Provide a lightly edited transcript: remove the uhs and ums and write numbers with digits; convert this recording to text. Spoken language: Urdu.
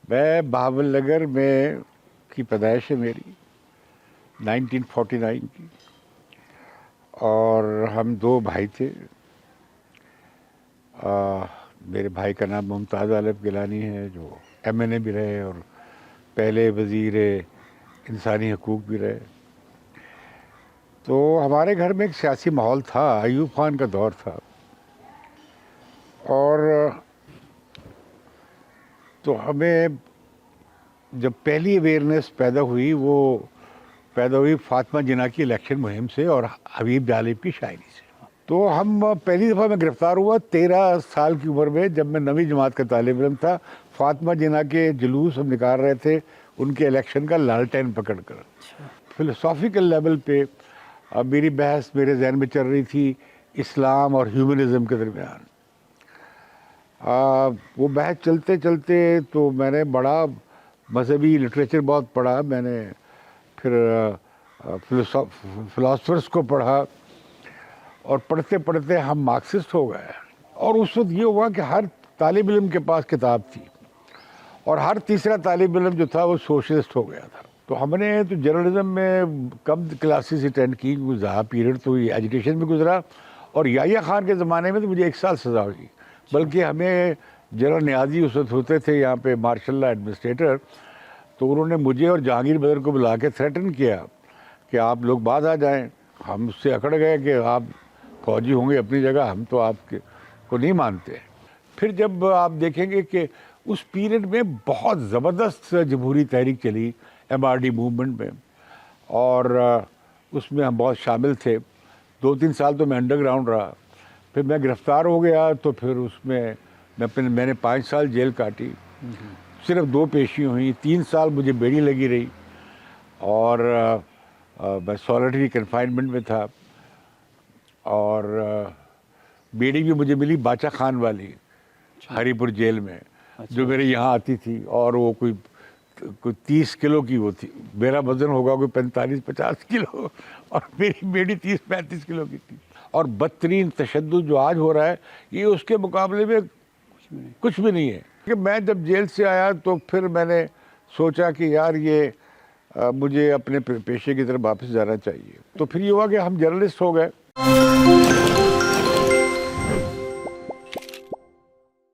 میں بہاول نگر میں کی پیدائش ہے میری 1949 کی، اور ہم دو بھائی تھے۔ میرے بھائی کا نام ممتاز عالم گیلانی ہے، جو MNA بھی رہے اور پہلے وزیر انسانی حقوق بھی رہے۔ تو ہمارے گھر میں ایک سیاسی ماحول تھا، ایوب خان کا دور تھا، اور تو ہمیں جب پہلی اویئرنیس پیدا ہوئی وہ پیدا ہوئی فاطمہ جناح کی الیکشن مہم سے اور حبیب جالب کی شاعری سے۔ تو ہم پہلی دفعہ میں گرفتار ہوا 13 سال کی عمر میں، جب میں 9ویں جماعت کا طالب علم تھا۔ فاطمہ جناح کے جلوس ہم نکال رہے تھے ان کے الیکشن کا لالٹین پکڑ کر۔ فلسافیکل لیول پہ میری بحث میرے ذہن میں چل رہی تھی اسلام اور ہیومنزم کے درمیان۔ وہ بحث چلتے چلتے تو میں نے بڑا مذہبی لٹریچر بہت پڑھا، میں نے پھر فلاسفرس کو پڑھا، اور پڑھتے پڑھتے ہم مارکسسٹ ہو گئے۔ اور اس وقت یہ ہوا کہ ہر طالب علم کے پاس کتاب تھی، اور ہر تیسرا طالب علم جو تھا وہ سوشلسٹ ہو گیا تھا۔ تو ہم نے تو جرنلزم میں کم کلاسز اٹینڈ کی، زیادہ پیریڈ تو ایجوکیشن میں گزرا، اور یحییٰ خان کے زمانے میں تو مجھے 1 سال سزا ہوئی، بلکہ ہمیں جنرل نیازی اس وقت ہوتے تھے یہاں پہ مارشل لا ایڈمنسٹریٹر، تو انہوں نے مجھے اور جہانگیر بدر کو بلا کے تھریٹن کیا کہ آپ لوگ بعد آ جائیں۔ ہم اس سے اکڑ گئے کہ آپ فوجی ہوں گے اپنی جگہ، ہم تو آپ کو نہیں مانتے۔ پھر جب آپ دیکھیں گے کہ اس پیریڈ میں بہت زبردست جمہوری تحریک چلی MRD موومنٹ میں، اور اس میں ہم بہت شامل تھے۔ 2-3 سال تو میں انڈر گراؤنڈ رہا، پھر میں گرفتار ہو گیا، تو پھر اس میں میں نے 5 سال جیل کاٹی، صرف 2 پیشیاں ہوئیں۔ 3 سال مجھے بیڑی لگی رہی، اور میں سالٹری کنفائنمنٹ میں تھا، اور بیڑی بھی مجھے ملی باچا خان والی ہری پور جیل میں، جو میرے یہاں آتی تھی، اور وہ کوئی 30 کلو کی وہ تھی، میرا وزن ہوگا کوئی 45-50 کلو، اور میری بیڑی 30-35 کلو کی تھی۔ اور بدترین تشدد جو آج ہو رہا ہے یہ اس کے مقابلے میں کچھ بھی نہیں ہے۔ کہ میں جب جیل سے آیا تو پھر میں نے سوچا کہ یار یہ مجھے اپنے پیشے کی طرف واپس جانا چاہیے، تو پھر یہ ہوا کہ ہم جرنلسٹ ہو گئے۔